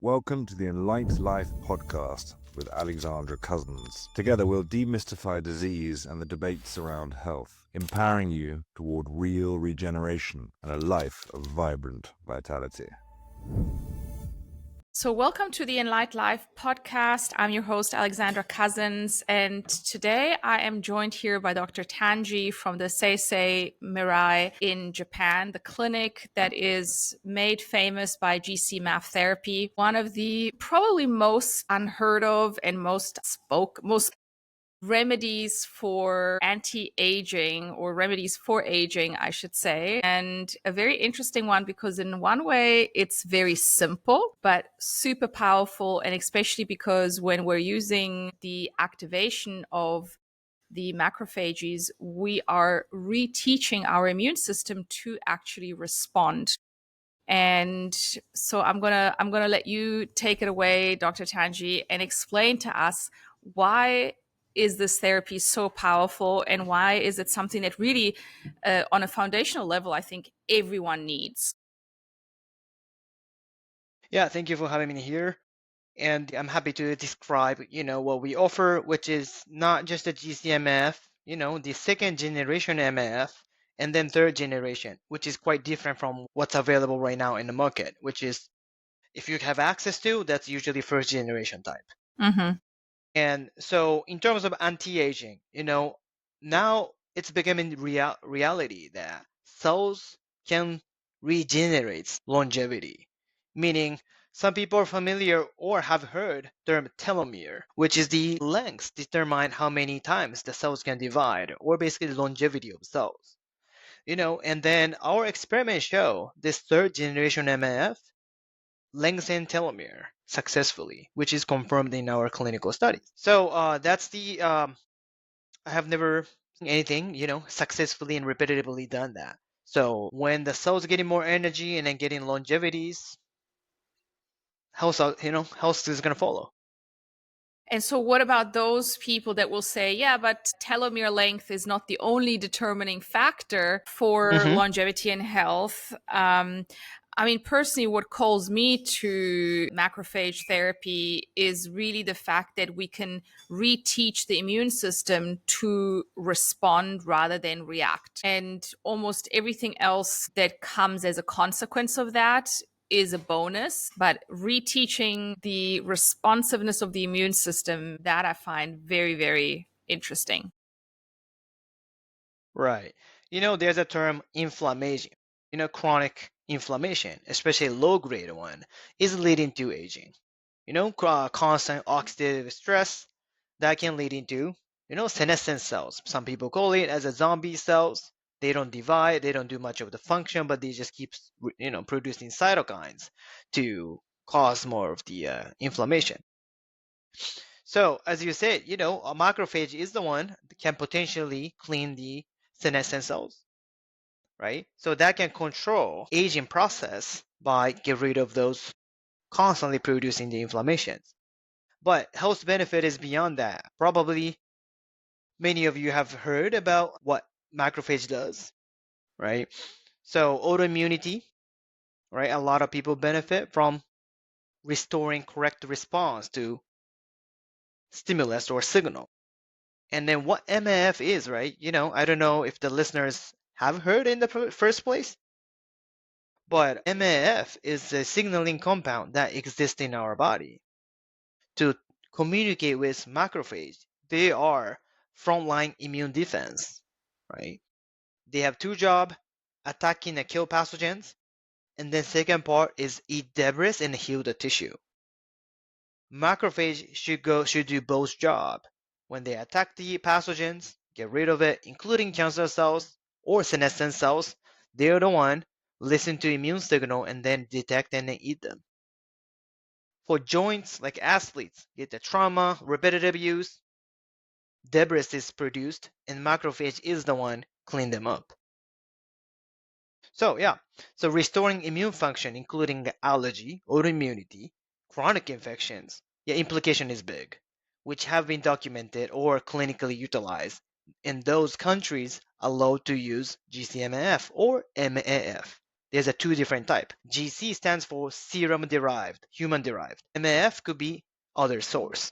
Welcome to the EnLight Life Podcast with Alexandra Cousins. Together we'll demystify disease and the debates around health, empowering you toward real regeneration and a life of vibrant vitality. So welcome to the EnLight Life Podcast. I'm your host, Alexandra Cousins, and today I am joined here by Dr. Tanji from the Seisei Mirai in Japan, the clinic that is made famous by GCMAF therapy, one of the probably most unheard of and most remedies for anti-aging, or remedies for aging, I should say. And a very interesting one because in one way it's very simple, but super powerful. And especially because when we're using the activation of the macrophages, we are reteaching our immune system to actually respond. And so I'm gonna let you take it away, Dr. Tanji, and explain to us why is this therapy so powerful and why is it something that really, on a foundational level, I think everyone needs. Yeah, thank you for having me here. And I'm happy to describe, what we offer, which is not just a GCMAF, the second generation MAF, and then third generation, which is quite different from what's available right now in the market, which is, if you have access to, that's usually first generation type. Mm-hmm. And so in terms of anti-aging, now it's becoming reality that cells can regenerate longevity, meaning some people are familiar or have heard the term telomere, which is the length determine how many times the cells can divide, or basically the longevity of cells. And then our experiments show this third generation MAF lengthen telomere successfully, which is confirmed in our clinical studies. So that's the I have never seen anything, successfully and repetitively done that. So when the cells are getting more energy and then getting longevities, health is gonna follow. And so what about those people that will say, yeah, but telomere length is not the only determining factor for longevity and health? I mean, personally, what calls me to macrophage therapy is really the fact that we can reteach the immune system to respond rather than react. And almost everything else that comes as a consequence of that is a bonus, but reteaching the responsiveness of the immune system, that I find very, very interesting. Right. There's a term inflammation. Chronic inflammation, especially low-grade one, is leading to aging. Constant oxidative stress that can lead into, senescent cells. Some people call it as a zombie cells. They don't divide, they don't do much of the function, but they just keep, producing cytokines to cause more of the inflammation. So as you said, a macrophage is the one that can potentially clean the senescent cells, right? So that can control aging process by get rid of those constantly producing the inflammations. But health benefit is beyond that. Probably many of you have heard about what macrophage does, right? So autoimmunity, right? A lot of people benefit from restoring correct response to stimulus or signal. And then what MAF is, right? I don't know if the listeners have heard in the first place, but MAF is a signaling compound that exists in our body to communicate with macrophage. They are frontline immune defense, right? They have two jobs, attacking and kill pathogens, and then second part is eat debris and heal the tissue. Macrophage should do both jobs. When they attack the pathogens, get rid of it, including cancer cells or senescent cells, they're the one listen to immune signal and then detect and then eat them. For joints, like athletes, get the trauma, repetitive use, debris is produced, and macrophage is the one clean them up. So restoring immune function, including allergy, autoimmunity, chronic infections, implication is big, which have been documented or clinically utilized in those countries allowed to use GCMAF or MAF. there's a two different type. GC stands for serum derived, human derived. MAF could be other source.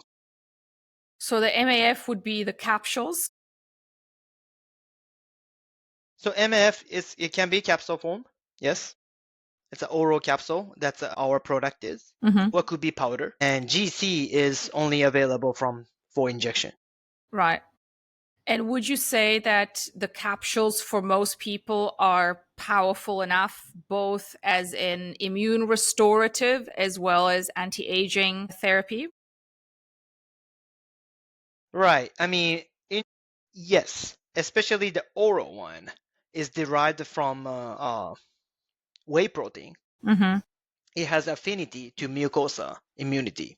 So the MAF would be the capsules. So MAF it can be capsule form. Yes. It's an oral capsule. That's our product is. Mm-hmm. What could be powder. And GC is only available for injection. Right. And would you say that the capsules for most people are powerful enough, both as an immune restorative as well as anti-aging therapy? Right. I mean, yes, especially the oral one is derived from whey protein. Mm-hmm. It has affinity to mucosa immunity.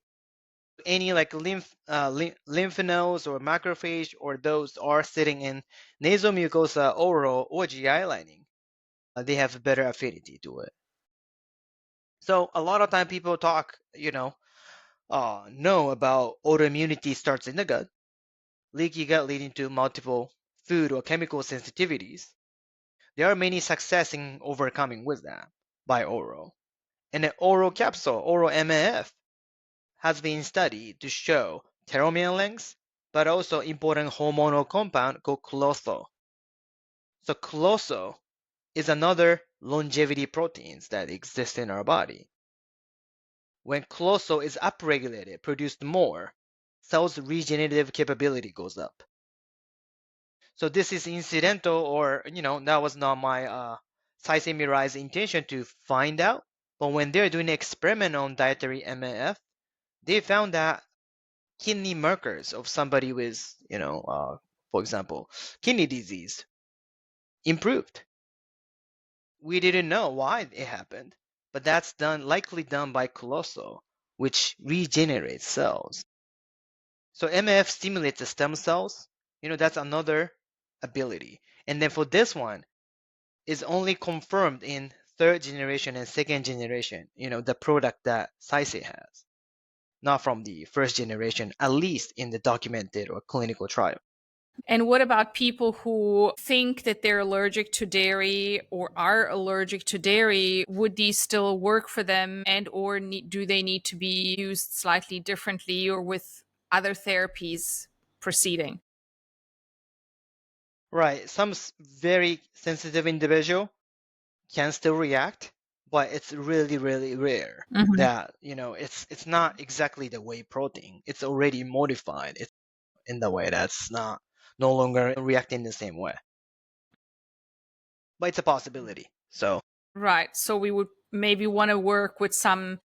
Any like lymph nodes or macrophage or those are sitting in nasal mucosa, oral, or GI lining, they have better affinity to it. So a lot of time people talk, know about autoimmunity starts in the gut, leaky gut leading to multiple food or chemical sensitivities. There are many success in overcoming with that by oral. And an oral capsule, oral MAF, has been studied to show telomere length, but also important hormonal compound called chlorotho. So chlorotho is another longevity proteins that exists in our body. When chlorotho is upregulated, produced more, cells' regenerative capability goes up. So this is incidental, or that was not my Seisei Mirai's intention to find out. But when they're doing an experiment on dietary MAF, they found that kidney markers of somebody with, for example, kidney disease improved. We didn't know why it happened, but that's likely done by chlorotho, which regenerates cells. So MAF stimulates the stem cells. That's another ability. And then for this one, is only confirmed in third generation and second generation, the product that Seisei has, not from the first generation, at least in the documented or clinical trial. And what about people who think that they're allergic to dairy or are allergic to dairy? Would these still work for them, and or do they need to be used slightly differently or with other therapies proceeding? Right. Some very sensitive individual can still react, but it's really, really rare that, it's not exactly the whey protein. It's already modified. It's in the way that's no longer reacting the same way. But it's a possibility. So Right. So we would maybe want to work with some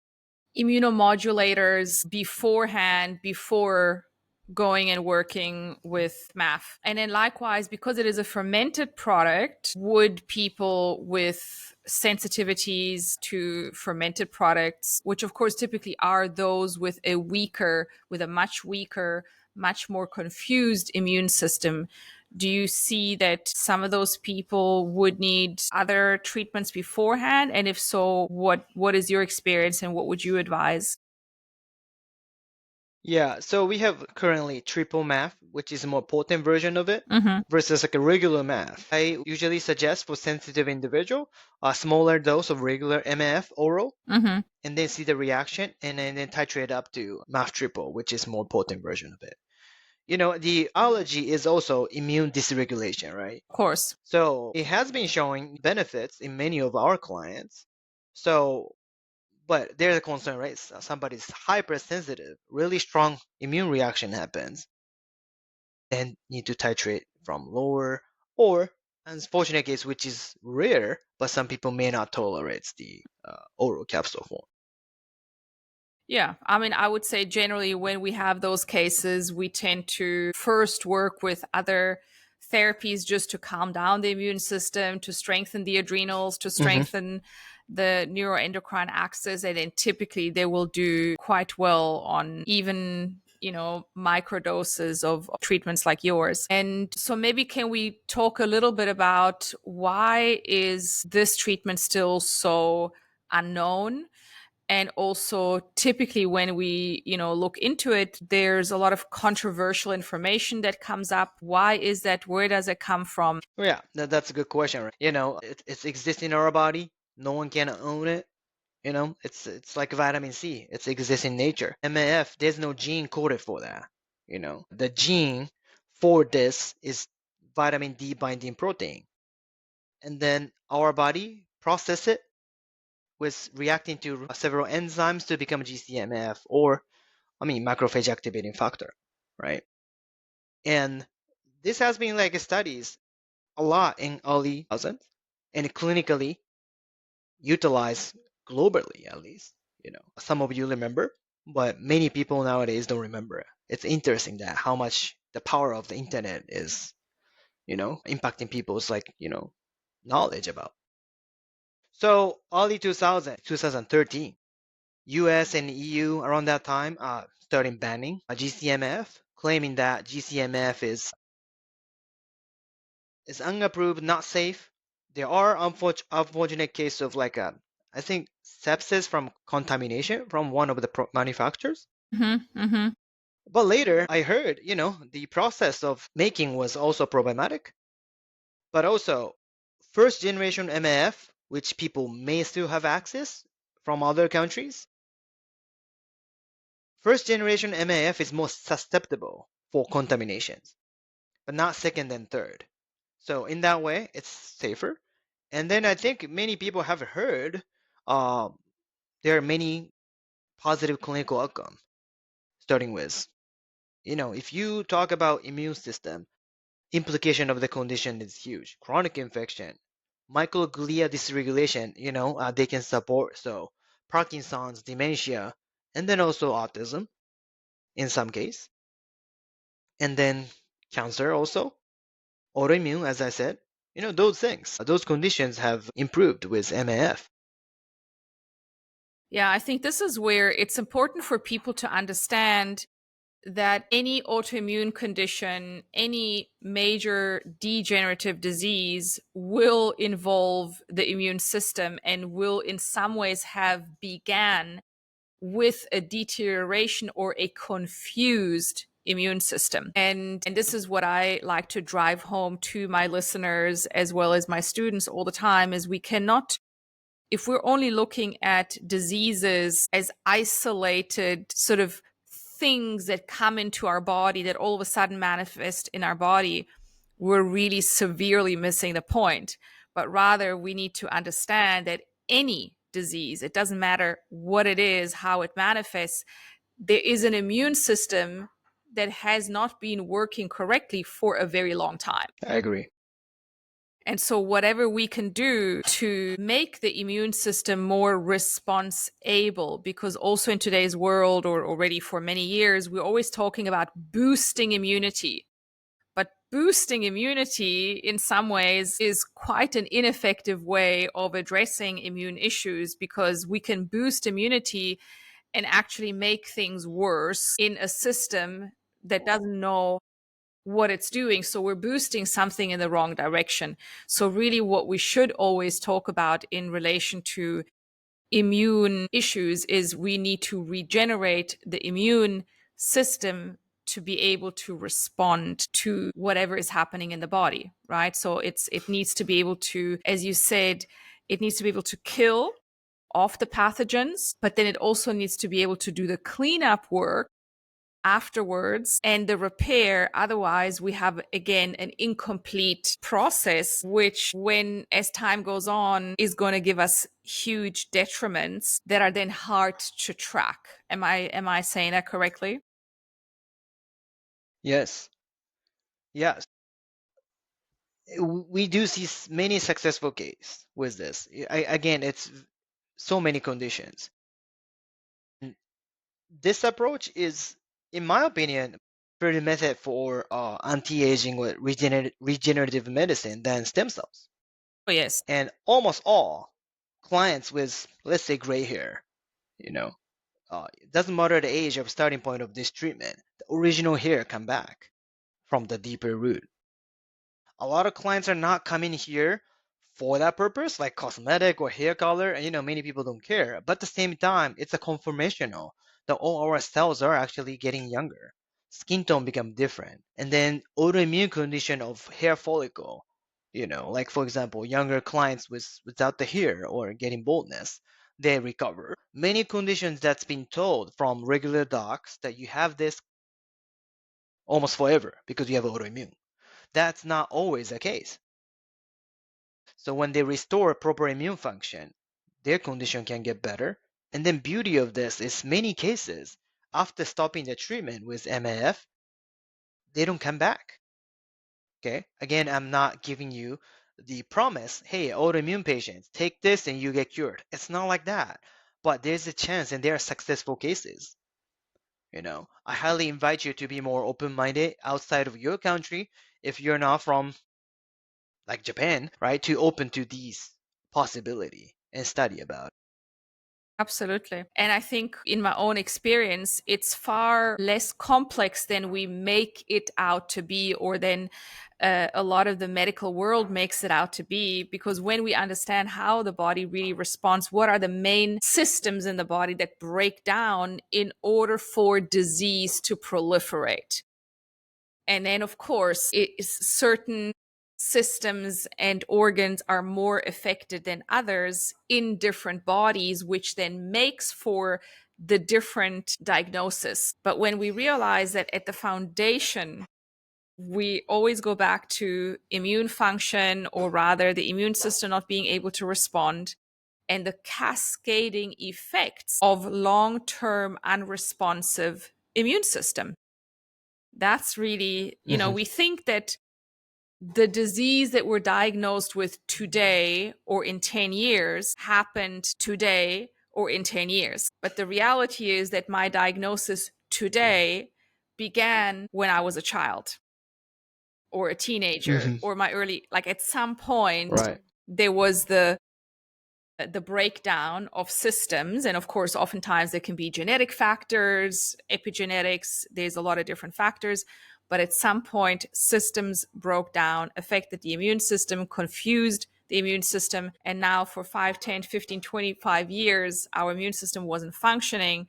immunomodulators beforehand, before going and working with MAF. And then likewise, because it is a fermented product, would people with sensitivities to fermented products, which of course typically are those with a much weaker, much more confused immune system, do you see that some of those people would need other treatments beforehand? And if so, what is your experience and what would you advise? yeah, so we have currently triple MAF, which is a more potent version of it, Mm-hmm. versus like a regular MAF. I usually suggest for sensitive individual a smaller dose of regular MAF oral, Mm-hmm. and then see the reaction, and then titrate up to MAF triple, which is more potent version of it. The allergy is also immune dysregulation, right? Of course. So it has been showing benefits in many of our clients. So, but there's a concern, right? Somebody's hypersensitive, really strong immune reaction happens, then need to titrate from lower, or unfortunate case, which is rare, but some people may not tolerate the oral capsule form. Yeah. I mean, I would say generally when we have those cases, we tend to first work with other therapies just to calm down the immune system, to strengthen the adrenals, to strengthen the neuroendocrine axis. And then typically they will do quite well on even microdoses of treatments like yours. And so maybe can we talk a little bit about why is this treatment still so unknown? And also typically when we look into it, there's a lot of controversial information that comes up. Why is that? Where does it come from? Yeah, that's a good question, right? It exists in our body. No one can own it. It's like vitamin C. It exists in nature. MAF, there's no gene coded for that. The gene for this is vitamin D binding protein. And then our body process it with reacting to several enzymes to become GCMAF or, macrophage activating factor, right? And this has been like studies a lot in early 2000s and clinically utilized globally, at least. Some of you remember, but many people nowadays don't remember it. It's interesting that how much the power of the internet is, impacting people's knowledge about. So early 2013, US and EU around that time starting banning GCMF, claiming that GCMF is unapproved, not safe. There are unfortunate cases of I think sepsis from contamination from one of the manufacturers. But later I heard, the process of making was also problematic. But also, first generation MAF, which people may still have access from other countries, first generation MAF is most susceptible for contaminations, but not second and third. So in that way, it's safer. And then I think many people have heard there are many positive clinical outcomes, starting with, if you talk about immune system, implication of the condition is huge. Chronic infection, microglia dysregulation, they can support. So Parkinson's, dementia, and then also autism in some case. And then cancer also, autoimmune, as I said. Those things, those conditions have improved with MAF. Yeah, I think this is where it's important for people to understand that any autoimmune condition, any major degenerative disease will involve the immune system and will in some ways have began with a deterioration or a confused immune system. And this is what I like to drive home to my listeners as well as my students all the time is we cannot, if we're only looking at diseases as isolated sort of things that come into our body that all of a sudden manifest in our body, we're really severely missing the point. But rather, we need to understand that any disease, it doesn't matter what it is, how it manifests, there is an immune system that has not been working correctly for a very long time. I agree. And so whatever we can do to make the immune system more response able, because also in today's world or already for many years, we're always talking about boosting immunity. But boosting immunity in some ways is quite an ineffective way of addressing immune issues because we can boost immunity and actually make things worse in a system that doesn't know what it's doing. So we're boosting something in the wrong direction. So really what we should always talk about in relation to immune issues is we need to regenerate the immune system to be able to respond to whatever is happening in the body, right? So it needs to be able to, as you said, it needs to be able to kill off the pathogens, but then it also needs to be able to do the cleanup work afterwards and the repair. Otherwise, we have again an incomplete process, which when as time goes on is going to give us huge detriments that are then hard to track. Am I saying that correctly? Yes. Yes. We do see many successful cases with this. Again, it's so many conditions. This approach is, in my opinion, pretty method for anti-aging with regenerative medicine than stem cells. Oh, yes. And almost all clients with, let's say, gray hair, it doesn't matter the age of starting point of this treatment, the original hair come back from the deeper root. A lot of clients are not coming here for that purpose, like cosmetic or hair color, and many people don't care. But at the same time, it's a confirmational that all our cells are actually getting younger. Skin tone become different. And then autoimmune condition of hair follicle, it can be, 1 year, 2 years, 3 years, 4 years. It doesn't matter. It's a confirmational that all our cells are actually getting younger. Skin tone become different. And then autoimmune condition of hair follicle, it can be 1 year, 2 years, 3 years, 4 years. Like for example, younger clients without the hair or getting baldness, they recover. Many conditions that's been told from regular docs that you have this almost forever because you have autoimmune. That's not always the case. So when they restore proper immune function, their condition can get better. And then beauty of this is many cases, after stopping the treatment with MAF, they don't come back. Okay. Again, I'm not giving you the promise, hey, autoimmune patients, take this and you get cured. It's not like that. But there's a chance and there are successful cases. I highly invite you to be more open-minded outside of your country if you're not from like Japan, right? To open to these possibility and study about it. Absolutely. And I think in my own experience, it's far less complex than we make it out to be, or than a lot of the medical world makes it out to be. Because when we understand how the body really responds, what are the main systems in the body that break down in order for disease to proliferate? And then, of course, certain systems and organs are more affected than others in different bodies, which then makes for the different diagnosis. But when we realize that at the foundation, we always go back to immune function, or rather the immune system not being able to respond, and the cascading effects of long-term unresponsive immune system. That's really, we think that the disease that we're diagnosed with today or in 10 years happened today or in 10 years. But the reality is that my diagnosis today began when I was a child or a teenager or my early, like at some point, Right. there was the breakdown of systems. And of course, oftentimes there can be genetic factors, epigenetics, there's a lot of different factors. But at some point, systems broke down, affected the immune system, confused the immune system. And now for 5, 10, 15, 25 years, our immune system wasn't functioning.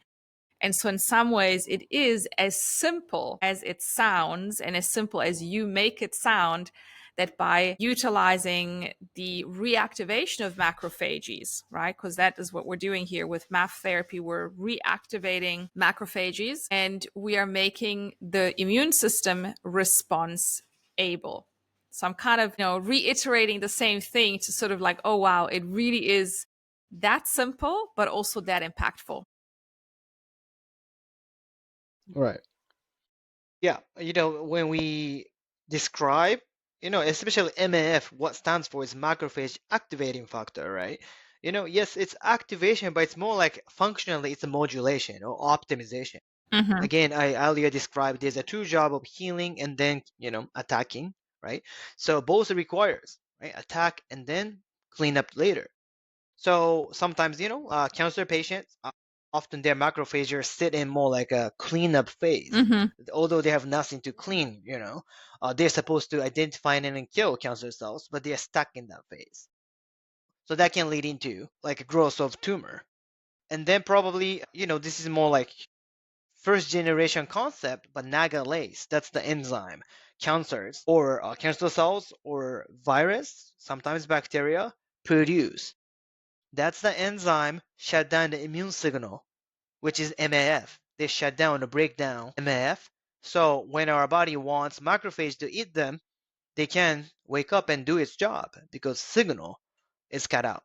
And so in some ways, it is as simple as it sounds, and as simple as you make it sound, that by utilizing the reactivation of macrophages, right? Because that is what we're doing here with MAF therapy. We're reactivating macrophages and we are making the immune system response able. So I'm kind of, reiterating the same thing to sort of like, oh, wow, it really is that simple, but also that impactful. Right. Yeah. When we describe, especially MAF, what stands for is macrophage activating factor, right? Yes, it's activation, but it's more like functionally it's a modulation or optimization. Mm-hmm. Again, I earlier described there's a two job of healing and then, attacking, right? So both requires, right? Attack and then clean up later. So sometimes, cancer patients, often their macrophages sit in more like a cleanup phase. Mm-hmm. Although they have nothing to clean, they're supposed to identify and then kill cancer cells, but they're stuck in that phase. So that can lead into like a growth of tumor. And then probably, this is more like first generation concept, but nagalase, that's the enzyme, cancers or cancer cells or virus, sometimes bacteria, produce. That's the enzyme shut down the immune signal, which is MAF. They shut down or break down MAF. So when our body wants macrophage to eat them, they can wake up and do its job because signal is cut out,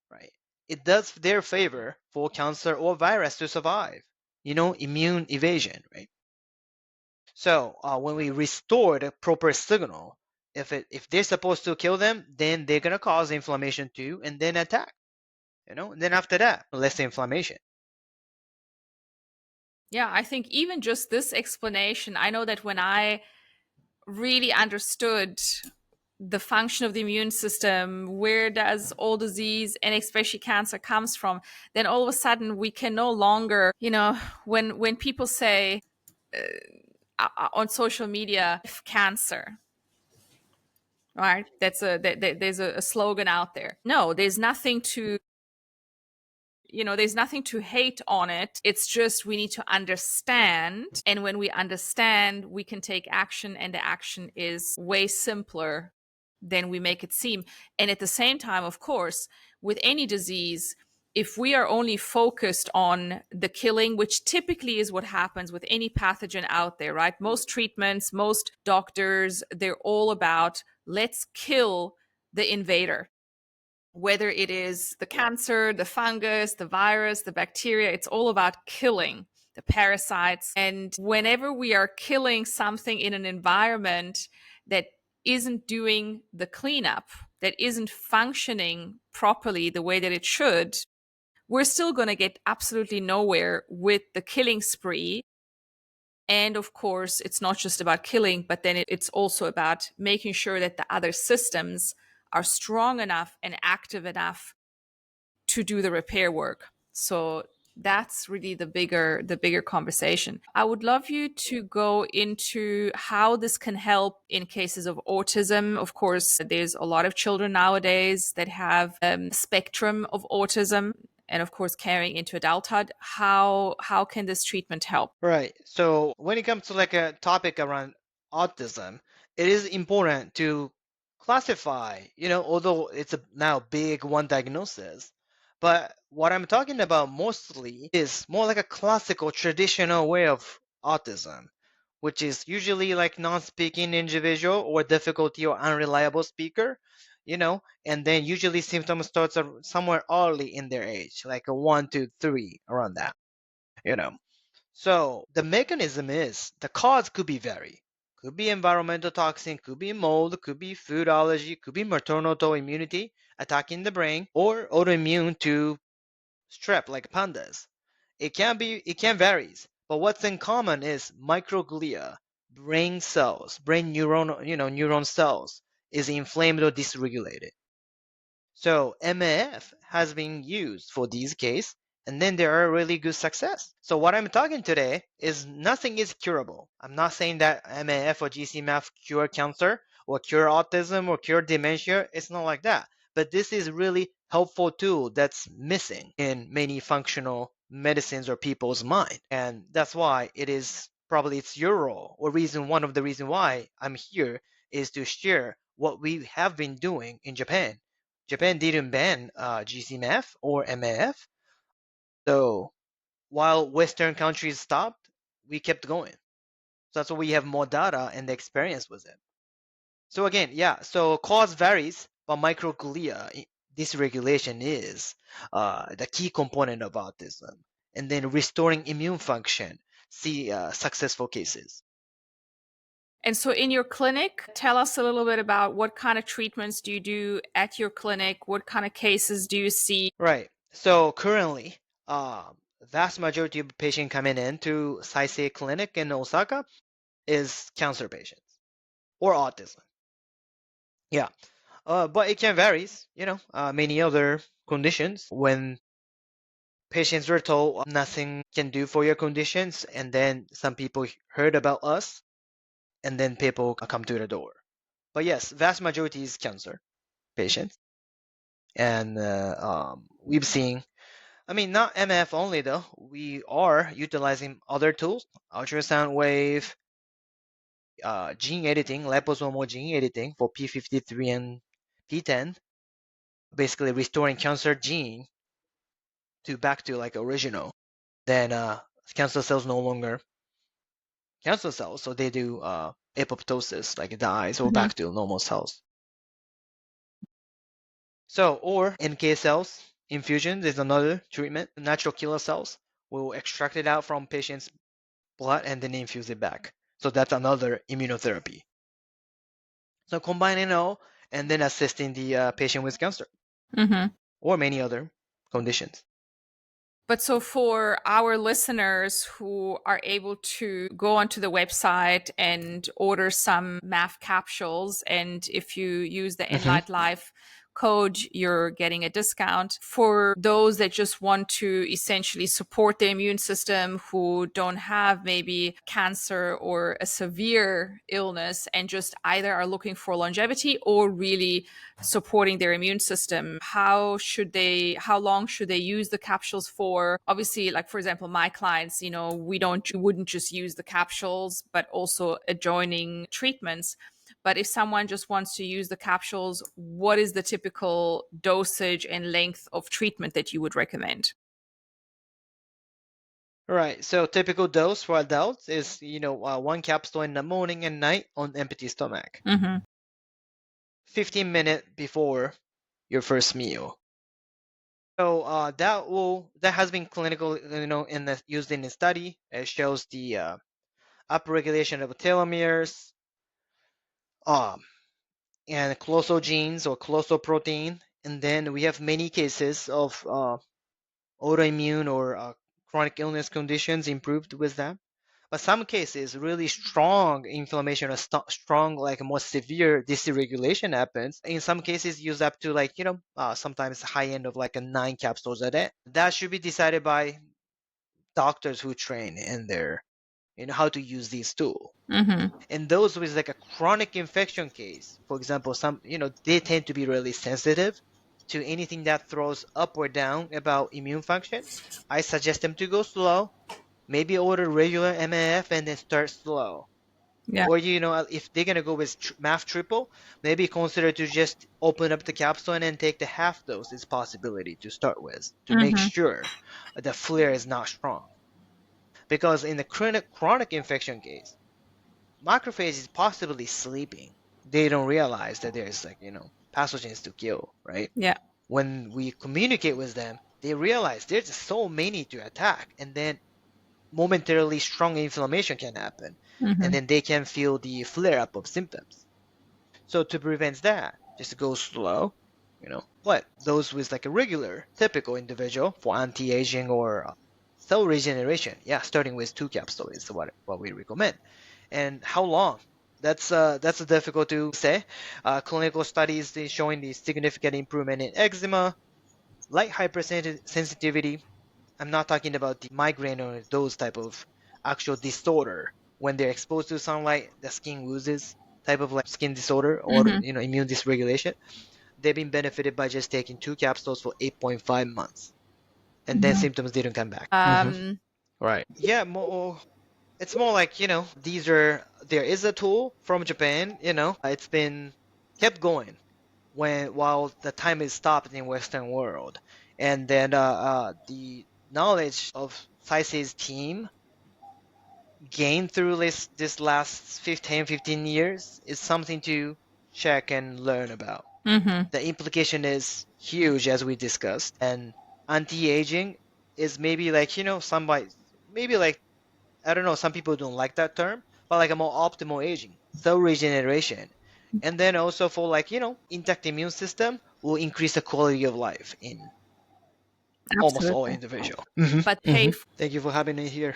right? It does their favor for cancer or virus to survive. Immune evasion, right? So when we restore the proper signal, if they're supposed to kill them, then they're gonna cause inflammation too, and then attack. And then after that, less inflammation. Yeah, I think even just this explanation, I know that when I really understood the function of the immune system, where does all disease and especially cancer comes from, then all of a sudden we can no longer, when people say on social media, cancer, right? There's a slogan out there. No, there's nothing to there's nothing to hate on it. It's just we need to understand. And when we understand, we can take action. And the action is way simpler than we make it seem. And at the same time, of course, with any disease, if we are only focused on the killing, which typically is what happens with any pathogen out there, right? Most treatments, most doctors, they're all about let's kill the invader. Whether it is the cancer, the fungus, the virus, the bacteria, it's all about killing the parasites. And whenever we are killing something in an environment that isn't doing the cleanup, that isn't functioning properly the way that it should, we're still going to get absolutely nowhere with the killing spree. And of course, it's not just about killing, but then it's also about making sure that the other systems are strong enough and active enough to do the repair work. So that's really the bigger conversation. I would love you to go into how this can help in cases of autism. Of course, there's a lot of children nowadays that have a spectrum of autism, and of course carrying into adulthood. How can this treatment help? Right. So when it comes to like a topic around autism, it is important to classify, although it's a now big one diagnosis, but what I'm talking about mostly is more like a classical traditional way of autism, which is usually like non-speaking individual or difficulty or unreliable speaker, and then usually symptoms starts somewhere early in their age, like a 1 to 3 around that, you know. So the mechanism is the cause could be vary. Could be environmental toxin, could be mold, could be food allergy, could be maternal autoimmunity attacking the brain, or autoimmune to strep like pandas. It can varies, but what's in common is microglia, brain cells, brain neuron cells is inflamed or dysregulated. So MAF has been used for these cases, and then there are really good success. So what I'm talking today is nothing is curable. I'm not saying that MAF or GCMAF cure cancer or cure autism or cure dementia. It's not like that. But this is really helpful tool that's missing in many functional medicines or people's mind. And that's why it is probably it's your role or one of the reason why I'm here is to share what we have been doing in Japan. Japan didn't ban GCMAF or MAF. So while Western countries stopped, we kept going. So that's why we have more data and the experience with it. So again, yeah, so cause varies, but microglia dysregulation is the key component of autism. And then restoring immune function, see successful cases. And so in your clinic, tell us a little bit about what kind of treatments do you do at your clinic? What kind of cases do you see? Right. So currently, vast majority of patients coming in to Seisei Clinic in Osaka is cancer patients or autism. Yeah. But it can varies, many other conditions when patients are told nothing can do for your conditions, and then some people heard about us, and then people come to the door. But yes, vast majority is cancer patients. And we've seen, not MF only though. We are utilizing other tools, ultrasound wave, gene editing, liposomal gene editing for P53 and P10, basically restoring cancer gene back to like original. Then cancer cells no longer cancer cells, so they do apoptosis, like it dies, or back to normal cells. So, or NK cells infusion is another treatment. Natural killer cells will extract it out from patient's blood and then infuse it back. So that's another immunotherapy. So combining all and then assisting the patient with cancer or many other conditions. But so for our listeners who are able to go onto the website and order some MAF capsules, and if you use the EnLight Life code, you're getting a discount. For those that just want to essentially support the immune system, who don't have maybe cancer or a severe illness and just either are looking for longevity or really supporting their immune system, how long should they use the capsules for? Obviously, like for example, my clients, we wouldn't just use the capsules, but also adjoining treatments. But if someone just wants to use the capsules, what is the typical dosage and length of treatment that you would recommend? Right. So typical dose for adults is, 1 capsule in the morning and night on empty stomach. 15 minutes before your first meal. So that has been clinical, used in the study. It shows the upregulation of telomeres, and colossal genes or colossal protein. And then we have many cases of autoimmune or chronic illness conditions improved with that. But some cases, really strong inflammation or strong, like more severe dysregulation happens. In some cases, use up to sometimes high end of like 9 capsules a day. That should be decided by doctors who train in their, how to use these tools. And those with like a chronic infection case, for example, some, they tend to be really sensitive to anything that throws up or down about immune function. I suggest them to go slow, maybe order regular MAF and then start slow. Yeah. Or, if they're going to go with MAF triple, maybe consider to just open up the capsule and then take the half dose is possibility to start with to make sure the flare is not strong. Because in the chronic infection case, macrophage is possibly sleeping. They don't realize that there's pathogens to kill, right? Yeah. When we communicate with them, they realize there's so many to attack, and then momentarily strong inflammation can happen, and then they can feel the flare-up of symptoms. So to prevent that, just go slow, But those with like a regular, typical individual for anti-aging or cell regeneration, starting with 2 capsules is what we recommend. And how long? That's difficult to say. Clinical studies is showing the significant improvement in eczema, light hypersensitivity. I'm not talking about the migraine or those type of actual disorder. When they're exposed to sunlight, the skin loses type of like skin disorder or immune dysregulation. They've been benefited by just taking 2 capsules for 8.5 months, and then symptoms didn't come back. Right. Yeah, it's more like, there is a tool from Japan, it's been kept going while the time is stopped in Western world. And then the knowledge of Seisei's team gained through this last 15 years is something to check and learn about. The implication is huge, as we discussed, and anti-aging is maybe like, maybe like, I don't know, some people don't like that term, but like a more optimal aging, cell regeneration. And then also for like, intact immune system will increase the quality of life in almost all individuals. But pay Thank you for having me here.